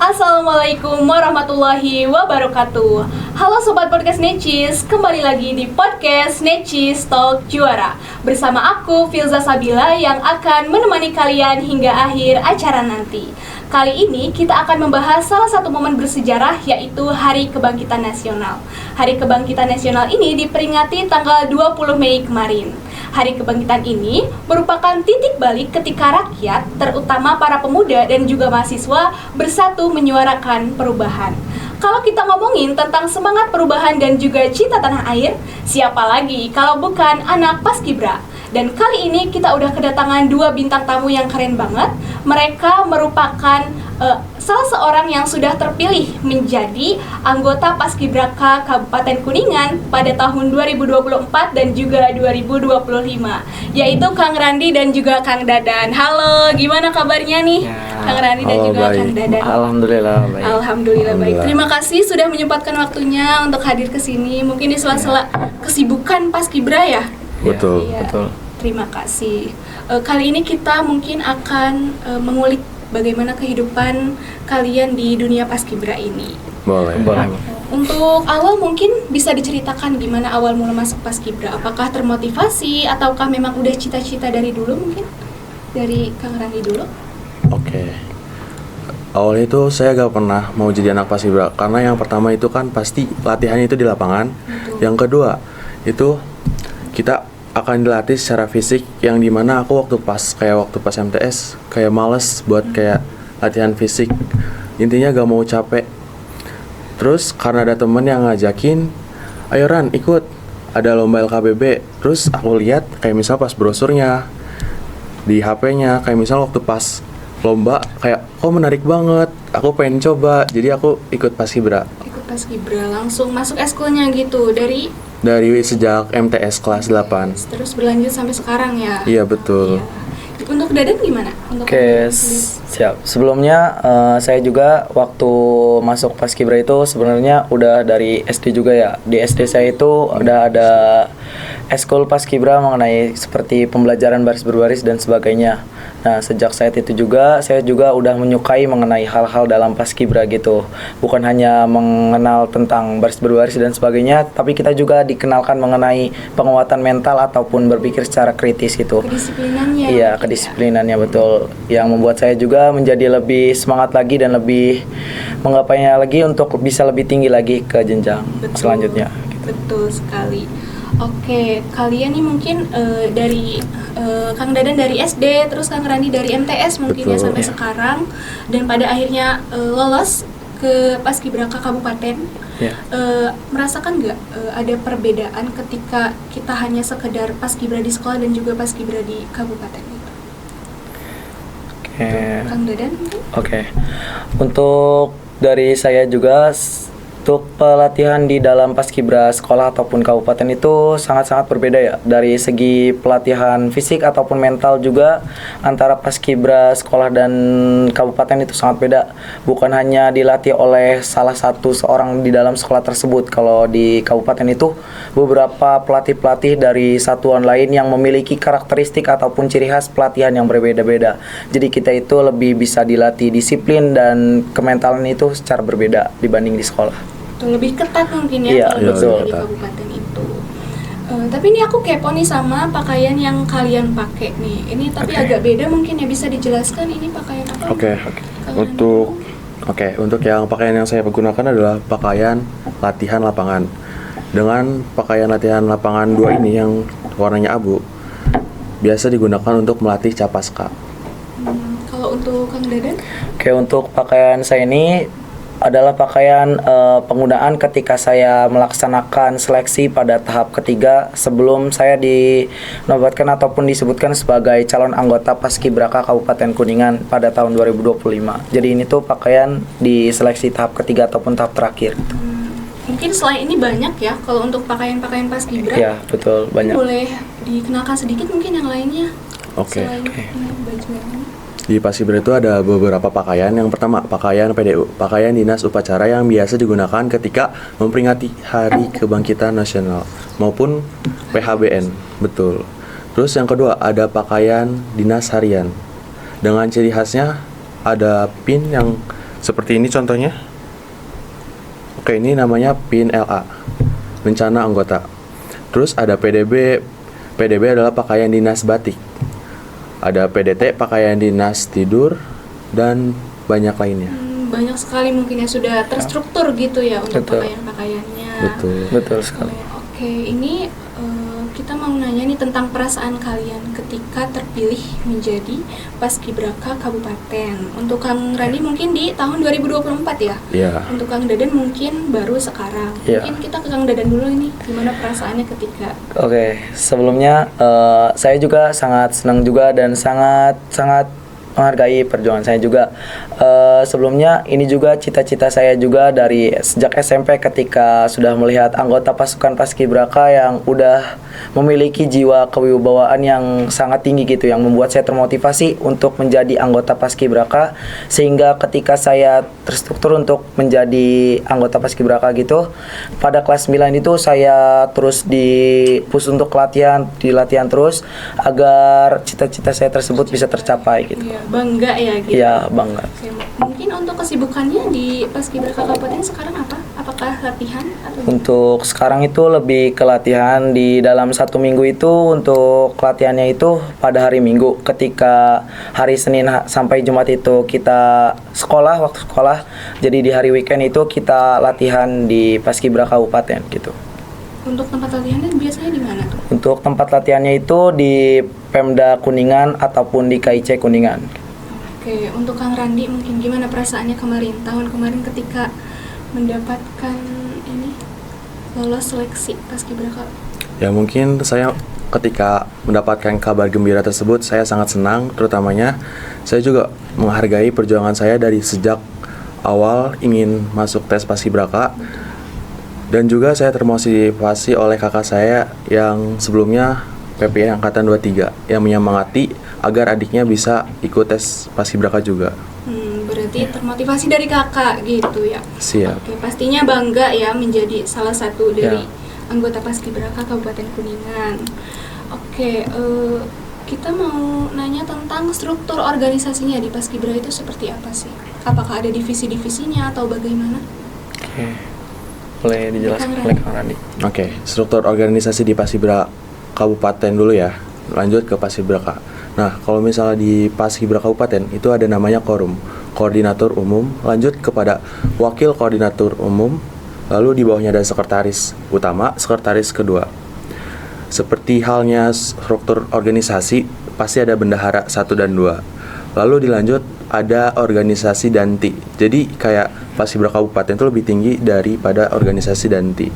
Assalamualaikum warahmatullahi wabarakatuh. Halo Sobat Podcast Necis, kembali lagi di Podcast Necis Talk Juara. Bersama aku, Filza Sabila, yang akan menemani kalian hingga akhir acara nanti. Kali ini kita akan membahas salah satu momen bersejarah, yaitu Hari Kebangkitan Nasional. Hari Kebangkitan Nasional ini diperingati tanggal 20 Mei kemarin. Hari Kebangkitan ini merupakan titik balik ketika rakyat, terutama para pemuda dan juga mahasiswa, bersatu menyuarakan perubahan. Kalau kita ngomongin tentang semangat perubahan dan juga cinta tanah air, siapa lagi kalau bukan anak Paskibra? Dan kali ini kita udah kedatangan dua bintang tamu yang keren banget. Mereka merupakan salah seorang yang sudah terpilih menjadi anggota Paskibraka Kabupaten Kuningan pada tahun 2024 dan juga 2025, yaitu Kang Randi dan juga Kang Dadan. Halo, gimana kabarnya nih? Ya. Kang Randi dan juga baik. Kang Dadan. Alhamdulillah baik. Alhamdulillah baik. Terima kasih sudah menyempatkan waktunya untuk hadir ke sini. Mungkin di sela-sela kesibukan Paskibra ya. Betul, ya. Betul. Terima kasih. Kali ini kita mungkin akan mengulik bagaimana kehidupan kalian di dunia Paskibra ini. Boleh. Untuk awal mungkin bisa diceritakan gimana awal mula masuk Paskibra. Apakah termotivasi ataukah memang udah cita-cita dari dulu mungkin? Dari Kang Randi dulu. Oke. Awalnya itu saya gak pernah mau jadi anak Paskibra karena yang pertama itu kan pasti latihannya itu di lapangan. Betul. Yang kedua itu kita akan dilatih secara fisik, yang dimana aku waktu pas MTS kayak males buat kayak latihan fisik, intinya gak mau capek. Terus karena ada temen yang ngajakin, ayo Ran ikut, ada lomba LKBB. Terus aku lihat kayak misal pas brosurnya di HP-nya, kayak misal waktu pas lomba kayak kok menarik banget, aku pengen coba, jadi aku ikut Paskibra. Ikut Paskibra, langsung masuk eskulnya gitu dari sejak MTS kelas 8. Terus berlanjut sampai sekarang ya? Iya betul. Iya. Untuk Dadan gimana? Oke, siap. Sebelumnya saya juga waktu masuk Paskibra itu sebenarnya udah dari SD juga ya. Di SD saya itu udah ada eskul Paskibra mengenai seperti pembelajaran baris berbaris dan sebagainya. Nah, sejak saat itu juga saya juga udah menyukai mengenai hal-hal dalam Paskibra gitu. Bukan hanya mengenal tentang baris berbaris dan sebagainya, tapi kita juga dikenalkan mengenai penguatan mental ataupun berpikir secara kritis gitu. Kedisiplinannya. Iya, kedisiplinannya betul. Yang membuat saya juga menjadi lebih semangat lagi dan lebih menggapainya lagi untuk bisa lebih tinggi lagi ke jenjang selanjutnya. Gitu. Betul sekali. Oke, kalian nih mungkin dari Kang Dadan dari SD, terus Kang Randi dari MTS mungkin. Betul, ya sampai sekarang, dan pada akhirnya lolos ke Paskibraka Kabupaten. Ya. Merasakan nggak ada perbedaan ketika kita hanya sekedar Paskibra di sekolah dan juga Paskibra di kabupaten itu? Oke. Kang Dadan mungkin? Oke. Untuk dari saya juga, untuk pelatihan di dalam Paskibra sekolah ataupun kabupaten itu sangat-sangat berbeda ya. Dari segi pelatihan fisik ataupun mental juga antara Paskibra sekolah dan kabupaten itu sangat beda. Bukan hanya dilatih oleh salah satu seorang di dalam sekolah tersebut. Kalau di kabupaten itu beberapa pelatih-pelatih dari satuan lain yang memiliki karakteristik ataupun ciri khas pelatihan yang berbeda-beda. Jadi kita itu lebih bisa dilatih disiplin dan kementalan itu secara berbeda dibanding di sekolah. Lebih ketat mungkin ya, iya, kalau di kabupaten itu. Tapi ini aku kepo nih sama pakaian yang kalian pakai nih. Ini tapi agak beda mungkin ya, bisa dijelaskan ini pakaian apa? Oke. Untuk yang pakaian yang saya gunakan adalah pakaian latihan lapangan. Dengan pakaian latihan lapangan 2 ini yang warnanya abu, biasa digunakan untuk melatih capaska. Kalau untuk Kang Dadan? Oke, untuk pakaian saya ini adalah pakaian penggunaan ketika saya melaksanakan seleksi pada tahap ketiga sebelum saya dinobatkan ataupun disebutkan sebagai calon anggota Paskibraka Kabupaten Kuningan pada tahun 2025. Jadi ini tuh pakaian di seleksi tahap ketiga ataupun tahap terakhir. Mungkin selain ini banyak ya kalau untuk pakaian-pakaian Paskibra. Iya, betul, banyak. Boleh dikenalkan sedikit mungkin yang lainnya. Oke. Baju yang ini. Di Paskibra itu ada beberapa pakaian. Yang pertama, pakaian PDU, pakaian dinas upacara yang biasa digunakan ketika memperingati Hari Kebangkitan Nasional maupun PHBN, betul. Terus yang kedua, ada pakaian dinas harian. Dengan ciri khasnya ada pin yang Seperti ini contohnya. Oke, ini namanya PIN LA, rencana anggota. Terus ada PDB. PDB adalah pakaian dinas batik. Ada PDT, pakaian dinas tidur, dan banyak lainnya. Banyak sekali mungkin ya, sudah terstruktur gitu ya untuk Betul. pakaian-pakaiannya. Betul sekali. Oke, ini kita mau nanya nih tentang perasaan kalian ketika terpilih menjadi Paskibraka Kabupaten. Untuk Kang Randi mungkin di tahun 2024 ya? Iya. Untuk Kang Dadan mungkin baru sekarang. Iya. Mungkin kita ke Kang Dadan dulu ini, gimana perasaannya ketika Oke, sebelumnya saya juga sangat senang juga dan sangat menghargai perjuangan saya juga. Sebelumnya ini juga cita-cita saya juga dari sejak SMP ketika sudah melihat anggota pasukan Paskibraka yang udah memiliki jiwa kewibawaan yang sangat tinggi gitu, yang membuat saya termotivasi untuk menjadi anggota Paskibraka, sehingga ketika saya terstruktur untuk menjadi anggota Paskibraka gitu, pada kelas 9 itu saya terus push untuk latihan terus agar cita-cita saya tersebut bisa tercapai gitu. ya, bangga ya gitu? Iya, bangga. Oke, mungkin untuk kesibukannya di Paskibraka Kabupaten sekarang apa? Apakah latihan atau Untuk sekarang itu lebih ke latihan di dalam 1 minggu itu. Untuk latihannya itu pada hari Minggu, ketika hari Senin sampai Jumat itu kita waktu sekolah. Jadi di hari weekend itu kita latihan di Paskibraka Kabupaten gitu. untuk tempat latihannya biasanya di mana tuh? Untuk tempat latihannya itu di Pemda Kuningan ataupun di KIC Kuningan. Oke, untuk Kang Randi mungkin gimana perasaannya tahun kemarin ketika mendapatkan ini lolos seleksi Paskibraka? Ya mungkin saya ketika mendapatkan kabar gembira tersebut saya sangat senang, terutamanya saya juga menghargai perjuangan saya dari sejak awal ingin masuk tes Paskibraka. Dan juga saya termotivasi oleh kakak saya yang sebelumnya PPI Angkatan 23 yang menyemangati agar adiknya bisa ikut tes Paskibraka juga. Berarti termotivasi dari kakak gitu ya? Siap. Oke, pastinya bangga ya menjadi salah satu dari anggota Paskibraka Kabupaten Kuningan. Oke, kita mau nanya tentang struktur organisasinya di Paskibraka itu seperti apa sih? Apakah ada divisi-divisinya atau bagaimana? Oke. Boleh dijelaskan oleh Kang Randi? Oke, struktur organisasi di Paskibraka Kabupaten dulu ya. Lanjut ke Paskibraka. Nah, kalau misalnya di Paskibraka Kabupaten itu ada namanya Korum, Koordinator Umum, lanjut kepada Wakil Koordinator Umum, lalu di bawahnya ada Sekretaris Utama, Sekretaris Kedua. Seperti halnya struktur organisasi, pasti ada Bendahara 1 dan 2. Lalu dilanjut ada organisasi Danti. Jadi kayak Paskibraka Kabupaten itu lebih tinggi daripada organisasi Danti.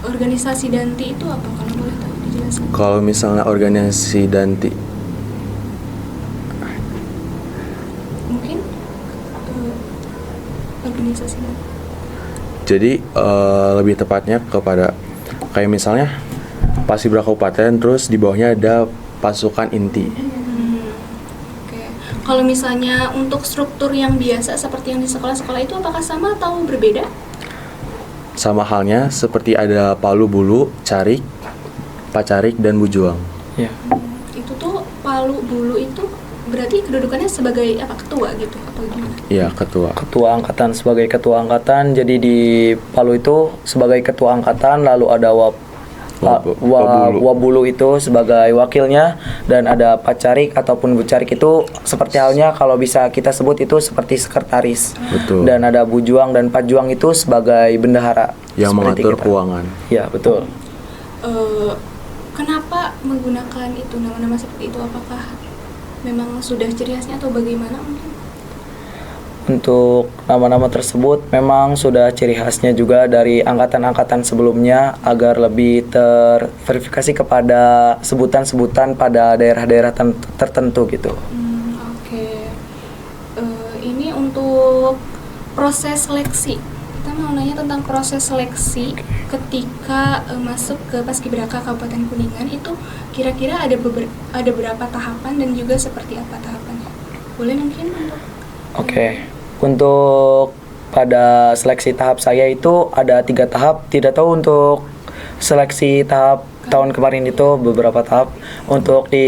Organisasi Danti itu apa kalau boleh tahu dijelaskan? Kalau misalnya organisasi Danti, Mungkin organisasi Danti. jadi lebih tepatnya kepada kayak misalnya Paskibraka Kabupaten, terus di bawahnya ada pasukan inti. Oke. Kalau misalnya untuk struktur yang biasa seperti yang di sekolah-sekolah itu apakah sama atau berbeda? Sama halnya seperti ada Palu Bulu, Carik, Pacarik, dan Bujuang. Ya. Itu tuh Palu Bulu itu berarti kedudukannya sebagai apa, ketua gitu apa gimana? Iya, ketua. Ketua angkatan, sebagai ketua angkatan. Jadi di Palu itu sebagai ketua angkatan, lalu ada Wabulu itu sebagai wakilnya, dan ada Pacarik ataupun Bucarik itu seperti halnya kalau bisa kita sebut itu seperti sekretaris. Betul. Dan ada Bujuang dan Pajuang itu sebagai bendahara Yang seperti mengatur kita. keuangan. Ya, betul. Kenapa menggunakan itu nama-nama seperti itu? Apakah memang sudah ciri khasnya atau bagaimana mungkin? Untuk nama-nama tersebut memang sudah ciri khasnya juga dari angkatan-angkatan sebelumnya agar lebih terverifikasi kepada sebutan-sebutan pada daerah-daerah tertentu gitu. Oke. Ini untuk proses seleksi. Kita mau nanya tentang proses seleksi ketika masuk ke Paskibraka Kabupaten Kuningan itu kira-kira ada berapa tahapan dan juga seperti apa tahapannya? Boleh mungkin untuk Oke. Untuk pada seleksi tahap saya itu ada 3 tahap. Tidak tahu untuk seleksi tahap tahun kemarin itu beberapa tahap. Untuk di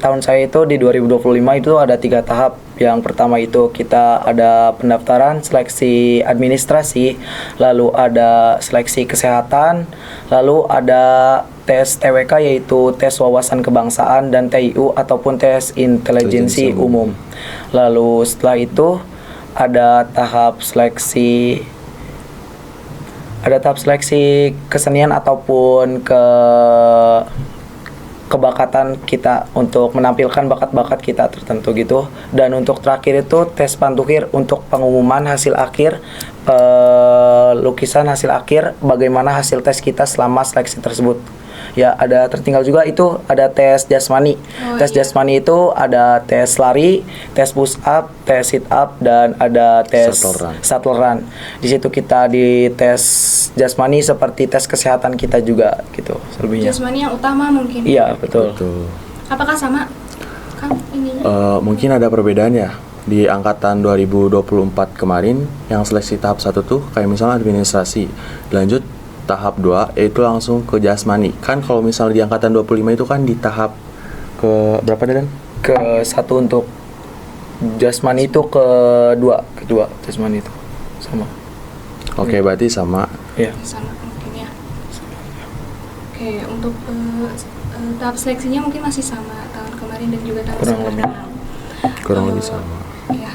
tahun saya itu di 2025 itu ada 3 tahap. Yang pertama itu kita ada pendaftaran, seleksi administrasi, lalu ada seleksi kesehatan, lalu ada tes TWK yaitu tes wawasan kebangsaan dan TIU ataupun tes intelijensi umum. Lalu setelah itu ada tahap seleksi kesenian ataupun kebakatan kita untuk menampilkan bakat-bakat kita tertentu gitu. Dan untuk terakhir itu tes pantuhir untuk pengumuman hasil akhir, lukisan hasil akhir, bagaimana hasil tes kita selama seleksi tersebut. Ya, ada tertinggal juga itu ada tes jasmani. Tes jasmani itu ada tes lari, tes push up, tes sit up, dan ada tes shuttle run. Di situ kita di tes jasmani seperti tes kesehatan kita juga gitu selebihnya. Jasmani yang utama mungkin. Iya, betul. Apakah sama kan ini? Mungkin ada perbedaan ya. Di angkatan 2024 kemarin yang seleksi tahap 1 tuh kayak misalnya administrasi. Lanjut tahap 2 yaitu langsung ke jasmani. Kan kalau misalnya di angkatan 25 itu kan di tahap ke berapa Dan? Ke 1 untuk jasmani itu kedua jasmani itu sama. Oke, berarti sama. Iya. Sama mungkin ya. Oke, untuk tahap seleksinya mungkin masih sama tahun kemarin dan juga tahun sebelumnya. Kurang lebih sama. Ya.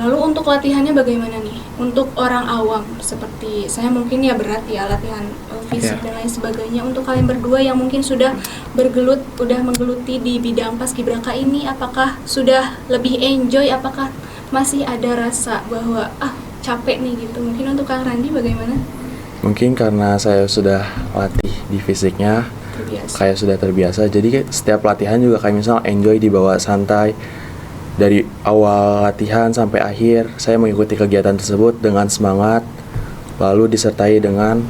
Lalu untuk latihannya bagaimana nih? Untuk orang awam seperti saya mungkin ya berat ya latihan fisik dan lain sebagainya. Untuk kalian berdua yang mungkin sudah menggeluti di bidang paskibraka ini, apakah sudah lebih enjoy? Apakah masih ada rasa bahwa capek nih gitu? Mungkin untuk Kang Randi bagaimana? Mungkin karena saya sudah latih di fisiknya, kayak sudah terbiasa. Jadi setiap latihan juga kayak misal enjoy, dibawa santai. Dari awal latihan sampai akhir, saya mengikuti kegiatan tersebut dengan semangat, lalu disertai dengan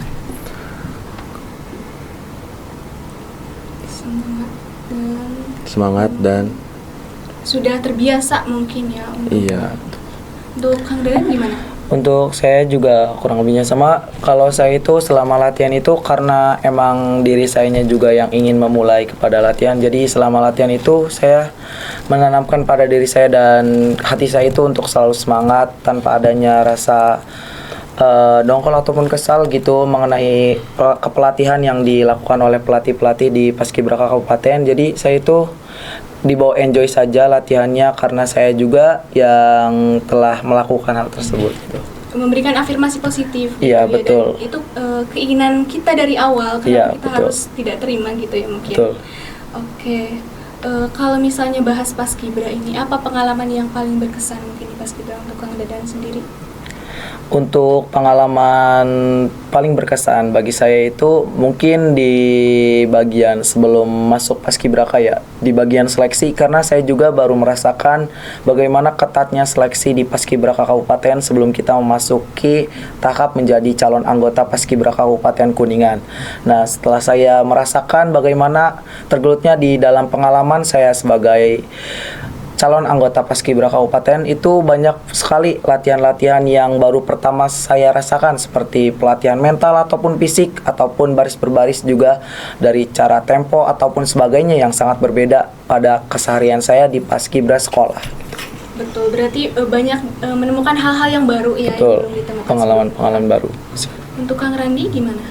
semangat dan sudah terbiasa mungkin ya. Untuk Kang Deden gimana? Untuk saya juga kurang lebihnya sama. Kalau saya itu selama latihan itu karena emang diri sayanya juga yang ingin memulai kepada latihan. Jadi selama latihan itu saya menanamkan pada diri saya dan hati saya itu untuk selalu semangat tanpa adanya rasa dongkol ataupun kesal gitu mengenai kepelatihan yang dilakukan oleh pelatih-pelatih di Paskibraka Kabupaten. Jadi saya itu dibawa enjoy saja latihannya karena saya juga yang telah melakukan hal tersebut gitu. Memberikan afirmasi positif. Iya, gitu, betul. Dan itu keinginan kita dari awal, Iya, kita betul. harus tidak terima gitu ya mungkin. Betul. Oke. Kalau misalnya bahas Paskibra ini, apa pengalaman yang paling berkesan mungkin di Paskibra untuk Kang Dadan sendiri? Untuk pengalaman paling berkesan bagi saya itu mungkin di bagian sebelum masuk Paskibraka ya, di bagian seleksi, karena saya juga baru merasakan bagaimana ketatnya seleksi di Paskibraka Kabupaten sebelum kita memasuki tahap menjadi calon anggota Paskibraka Kabupaten Kuningan. Nah, setelah saya merasakan bagaimana tergelutnya di dalam pengalaman saya sebagai calon anggota Paskibraka Kabupaten, itu banyak sekali latihan-latihan yang baru pertama saya rasakan, seperti pelatihan mental ataupun fisik ataupun baris berbaris, juga dari cara tempo ataupun sebagainya yang sangat berbeda pada keseharian saya di Paskibra sekolah. Betul, berarti banyak menemukan hal-hal yang baru ya. Betul, yang belum ditemukan pengalaman baru. Untuk Kang Randi gimana?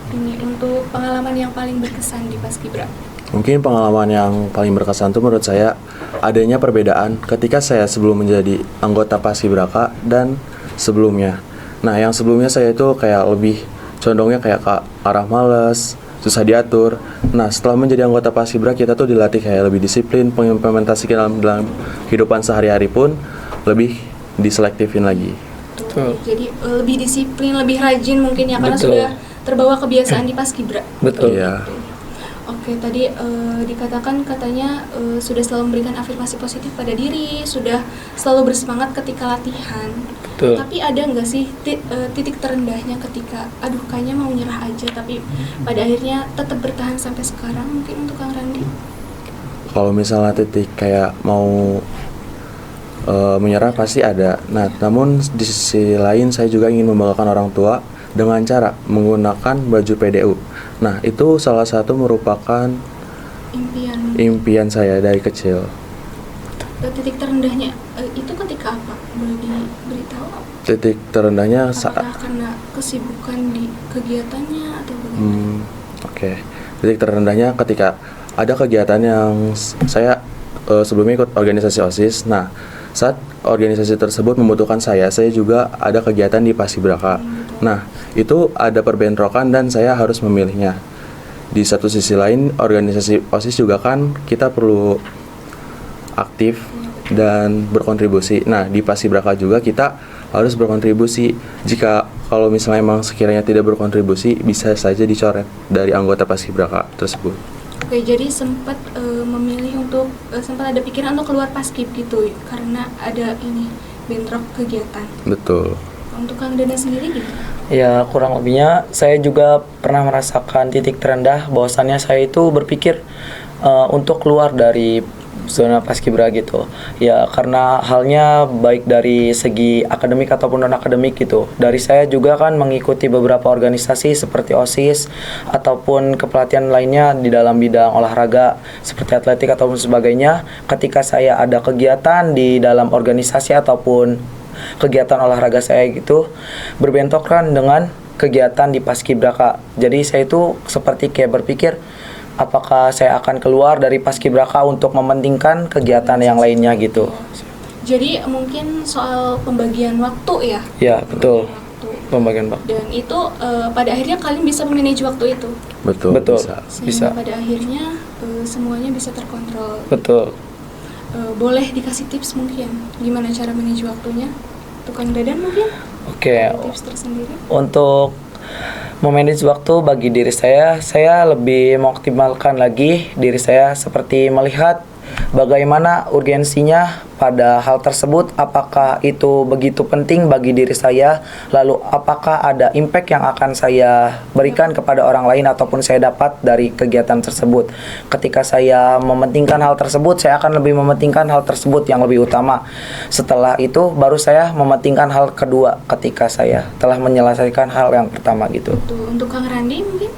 Ini untuk pengalaman yang paling berkesan di Paskibra. mungkin pengalaman yang paling berkesan itu menurut saya adanya perbedaan ketika saya sebelum menjadi anggota Paskibraka dan sebelumnya. Nah, yang sebelumnya saya itu kayak lebih condongnya kayak ke arah malas, susah diatur. Nah, setelah menjadi anggota Paskibra kita tuh dilatih kayak lebih disiplin, pengimplementasikan dalam kehidupan sehari-hari pun lebih diselektifin lagi. Betul. Jadi lebih disiplin, lebih rajin mungkin ya, karena Betul. sudah terbawa kebiasaan di Paskibra. Betul. Iya. Oke, tadi dikatakan katanya sudah selalu memberikan afirmasi positif pada diri, sudah selalu bersemangat ketika latihan. Betul. Tapi ada nggak sih titik terendahnya ketika, aduh kayaknya mau nyerah aja, tapi pada akhirnya tetap bertahan sampai sekarang, mungkin untuk Kang Randi? Kalau misalnya titik kayak mau menyerah pasti ada. Nah, namun di sisi lain saya juga ingin membanggakan orang tua dengan cara menggunakan baju PDU. Nah, itu salah satu merupakan impian saya dari kecil. titik terendahnya itu ketika apa? Boleh diberitahu? Titik terendahnya Apakah karena kesibukan di kegiatannya atau bagaimana? Oke. Titik terendahnya ketika ada kegiatan yang saya sebelumnya ikut organisasi OSIS. Nah, saat organisasi tersebut membutuhkan saya juga ada kegiatan di Paskibraka. Nah, itu ada perbentrokan dan saya harus memilihnya. Di satu sisi lain, organisasi OSIS juga kan kita perlu aktif dan berkontribusi. Nah, di Paskibraka juga kita harus berkontribusi. Jika kalau misalnya emang sekiranya tidak berkontribusi, bisa saja dicoret dari anggota Paskibraka tersebut. Oke, jadi sempat memilih untuk sempat ada pikiran untuk keluar Paskib gitu karena ada ini bentrok kegiatan. Betul. Untuk Kang Dana sendiri gimana? Ya, kurang lebihnya saya juga pernah merasakan titik terendah bahwasannya saya itu berpikir untuk keluar dari zona paskibra gitu. Ya, karena halnya baik dari segi akademik ataupun non akademik gitu. Dari saya juga kan mengikuti beberapa organisasi seperti OSIS ataupun kepelatihan lainnya di dalam bidang olahraga seperti atletik ataupun sebagainya. Ketika saya ada kegiatan di dalam organisasi ataupun kegiatan olahraga saya gitu berbentrokan dengan kegiatan di Paskibraka. Jadi saya itu seperti kayak berpikir apakah saya akan keluar dari Paskibraka untuk mementingkan kegiatan yang lainnya gitu. Jadi mungkin soal pembagian waktu ya? Ya, betul. Waktu. Pembagian waktu. Dan itu pada akhirnya kalian bisa memanage waktu itu? Betul. Sehingga Bisa. pada akhirnya semuanya bisa terkontrol. Betul. Boleh dikasih tips mungkin gimana cara manage waktunya? Tukang Dadan mungkin? Oke. Ada tips tersendiri? Untuk memanage waktu bagi diri saya lebih mengoptimalkan lagi diri saya seperti melihat bagaimana urgensinya pada hal tersebut, apakah itu begitu penting bagi diri saya, lalu apakah ada impact yang akan saya berikan kepada orang lain ataupun saya dapat dari kegiatan tersebut. Ketika saya mementingkan hal tersebut, saya akan lebih mementingkan hal tersebut yang lebih utama. Setelah itu baru saya mementingkan hal kedua ketika saya telah menyelesaikan hal yang pertama gitu. Untuk Kang Randi mungkin?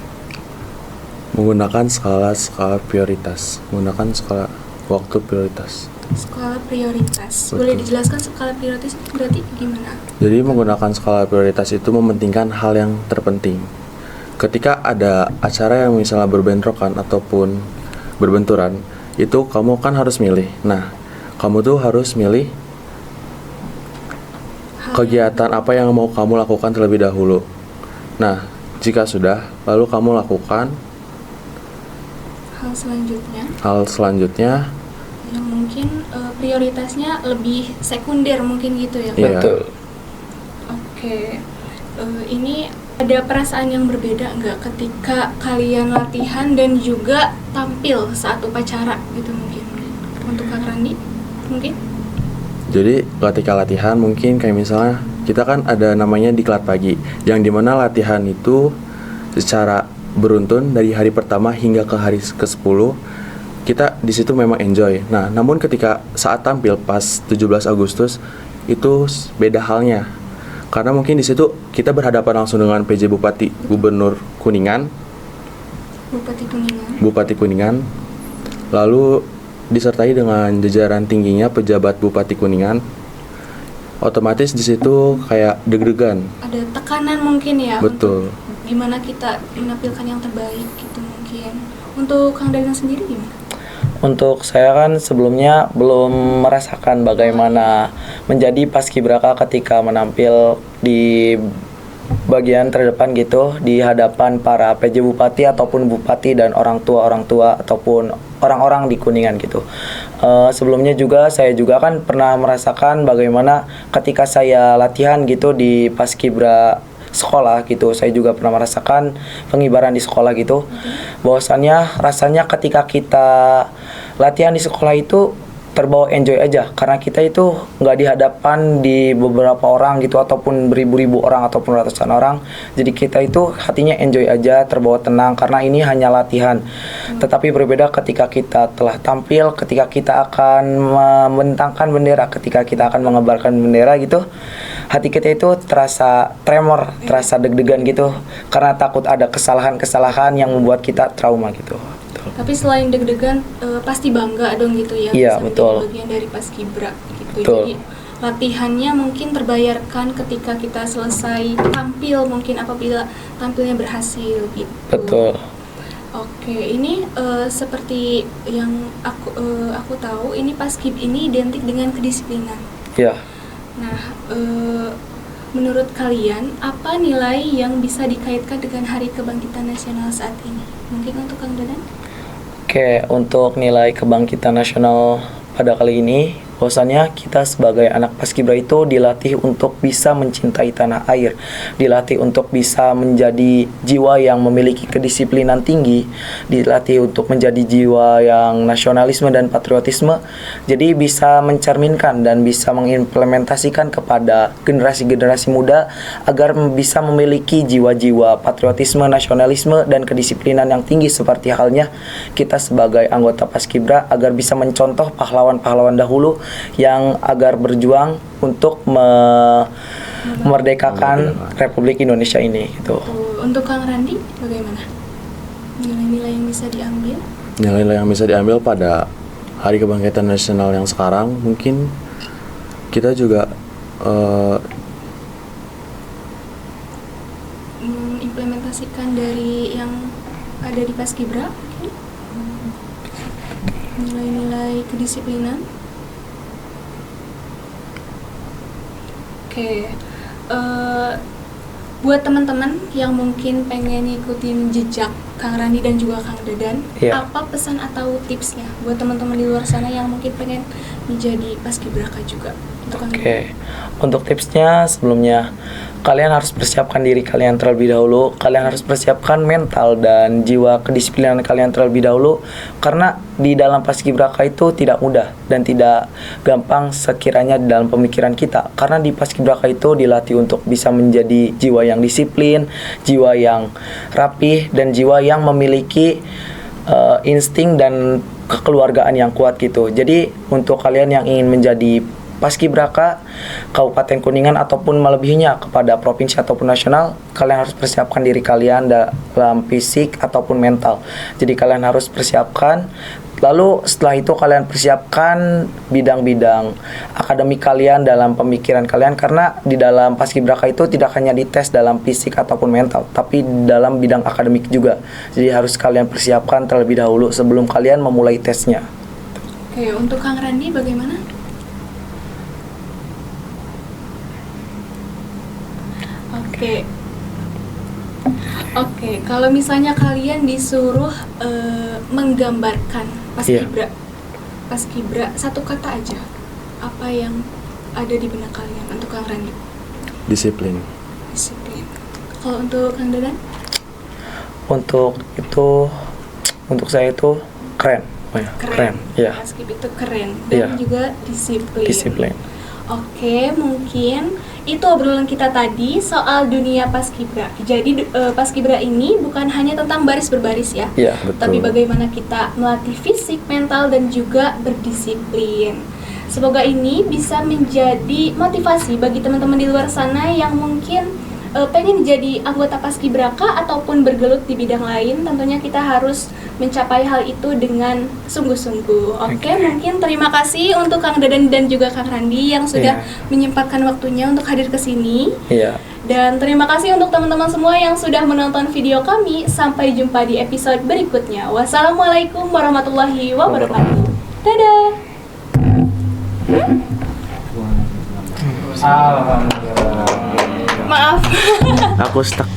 Menggunakan skala prioritas. Menggunakan skala waktu prioritas. Skala prioritas. Betul. Boleh dijelaskan skala prioritas itu berarti gimana? Jadi menggunakan skala prioritas itu mementingkan hal yang terpenting. Ketika ada acara yang misalnya berbentrokan ataupun berbenturan, itu kamu kan harus milih. Nah, kamu tuh harus milih kegiatan apa yang mau kamu lakukan terlebih dahulu. Nah, jika sudah, lalu kamu lakukan hal selanjutnya yang mungkin prioritasnya lebih sekunder mungkin gitu ya. Iya. Betul. Oke. Ini ada perasaan yang berbeda nggak ketika kalian latihan dan juga tampil saat upacara gitu mungkin? Untuk Kang Randi mungkin? Jadi ketika latihan mungkin kayak misalnya kita kan ada namanya diklat pagi, yang dimana latihan itu secara beruntun dari hari pertama hingga ke hari ke-10 kita di situ memang enjoy. Nah, namun ketika saat tampil pas 17 Agustus itu beda halnya. Karena mungkin di situ kita berhadapan langsung dengan PJ Bupati Gubernur Kuningan. Bupati Kuningan. Lalu disertai dengan jajaran tingginya pejabat Bupati Kuningan. Otomatis di situ kayak deg-degan. Ada tekanan mungkin ya. Betul. Untuk gimana kita menampilkan yang terbaik gitu mungkin. Untuk Kang Dadan sendiri gimana? Untuk saya kan sebelumnya belum merasakan bagaimana menjadi paskibraka ketika menampil di bagian terdepan gitu di hadapan para PJ Bupati ataupun Bupati dan orang tua ataupun orang-orang di Kuningan gitu. Sebelumnya juga saya juga kan pernah merasakan bagaimana ketika saya latihan gitu di paskibra sekolah gitu, saya juga pernah merasakan pengibaran di sekolah gitu. Bahwasannya rasanya ketika kita latihan di sekolah itu terbawa enjoy aja, karena kita itu nggak dihadapan di beberapa orang gitu ataupun beribu-ribu orang ataupun ratusan orang. Jadi kita itu hatinya enjoy aja, terbawa tenang karena ini hanya latihan. Tetapi berbeda ketika kita telah tampil, ketika kita akan membentangkan bendera, ketika kita akan mengibarkan bendera gitu, hati kita itu terasa tremor, terasa deg-degan gitu karena takut ada kesalahan-kesalahan yang membuat kita trauma gitu. betul. Tapi selain deg-degan, pasti bangga dong gitu ya, Iya, bisa betul. menjadi bagian dari Paskibra gitu. Betul. Jadi latihannya mungkin terbayarkan ketika kita selesai tampil, mungkin apabila tampilnya berhasil gitu. Betul. Oke, ini seperti yang aku tahu, ini Paskib ini identik dengan kedisiplinan. Ya. Nah, menurut kalian apa nilai yang bisa dikaitkan dengan Hari Kebangkitan Nasional saat ini? Mungkin untuk Kang Dadan? Oke, untuk nilai kebangkitan nasional pada kali ini, bahwasannya kita sebagai anak Paskibra itu dilatih untuk bisa mencintai tanah air, dilatih untuk bisa menjadi jiwa yang memiliki kedisiplinan tinggi, dilatih untuk menjadi jiwa yang nasionalisme dan patriotisme, jadi bisa mencerminkan dan bisa mengimplementasikan kepada generasi-generasi muda agar bisa memiliki jiwa-jiwa patriotisme, nasionalisme, dan kedisiplinan yang tinggi seperti halnya kita sebagai anggota Paskibra agar bisa mencontoh pahlawan-pahlawan dahulu yang agar berjuang untuk memerdekakan Republik Indonesia ini gitu. Untuk Kang Randi bagaimana? Nilai-nilai yang bisa diambil? Nilai-nilai yang bisa diambil pada Hari Kebangkitan Nasional yang sekarang, mungkin kita juga mengimplementasikan dari yang ada di Paskibra, mungkin? Nilai-nilai kedisiplinan. Oke, buat teman-teman yang mungkin pengen ngikutin jejak Kang Randi dan juga Kang Dadan, Iya. apa pesan atau tipsnya buat teman-teman di luar sana yang mungkin pengen menjadi paskibraka juga? Untuk Kang Dadan. Oke, untuk tipsnya sebelumnya kalian harus persiapkan diri kalian terlebih dahulu. Kalian harus persiapkan mental dan jiwa kedisiplinan kalian terlebih dahulu, karena di dalam paskibraka itu tidak mudah dan tidak gampang sekiranya di dalam pemikiran kita. Karena di paskibraka itu dilatih untuk bisa menjadi jiwa yang disiplin, jiwa yang rapih, dan jiwa yang memiliki insting dan kekeluargaan yang kuat gitu. Jadi untuk kalian yang ingin menjadi Paskibraka Kabupaten Kuningan ataupun melebihinya kepada provinsi ataupun nasional, kalian harus persiapkan diri kalian dalam fisik ataupun mental. Jadi kalian harus persiapkan. Lalu setelah itu kalian persiapkan bidang-bidang akademik kalian dalam pemikiran kalian, karena di dalam Paskibraka itu tidak hanya dites dalam fisik ataupun mental, tapi dalam bidang akademik juga. Jadi harus kalian persiapkan terlebih dahulu sebelum kalian memulai tesnya. Oke, untuk Kang Randi bagaimana? Oke, kalau misalnya kalian disuruh menggambarkan Paskibra satu kata aja, apa yang ada di benak kalian untuk Kang Randi? disiplin. Disiplin. Kalau untuk Kang Dadan? Untuk saya itu keren. Keren. Ya. Paskib itu keren dan juga disiplin. Disiplin. Oke, mungkin itu obrolan kita tadi soal dunia Paskibra. Jadi Paskibra ini bukan hanya tentang baris berbaris ya, Iya, betul. tapi bagaimana kita melatih fisik, mental, dan juga berdisiplin. Semoga ini bisa menjadi motivasi bagi teman-teman di luar sana yang mungkin pengen jadi anggota Paskibraka ataupun bergelut di bidang lain. Tentunya kita harus mencapai hal itu dengan sungguh-sungguh. Oke, mungkin terima kasih untuk Kang Dadan dan juga Kang Randi yang sudah menyempatkan waktunya untuk hadir ke sini. Iya. Dan terima kasih untuk teman-teman semua yang sudah menonton video kami. Sampai jumpa di episode berikutnya. Wassalamualaikum warahmatullahi wabarakatuh. Dadah. Maaf. Aku stuck.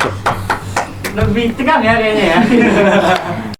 Lebih tegang ya kayaknya ya.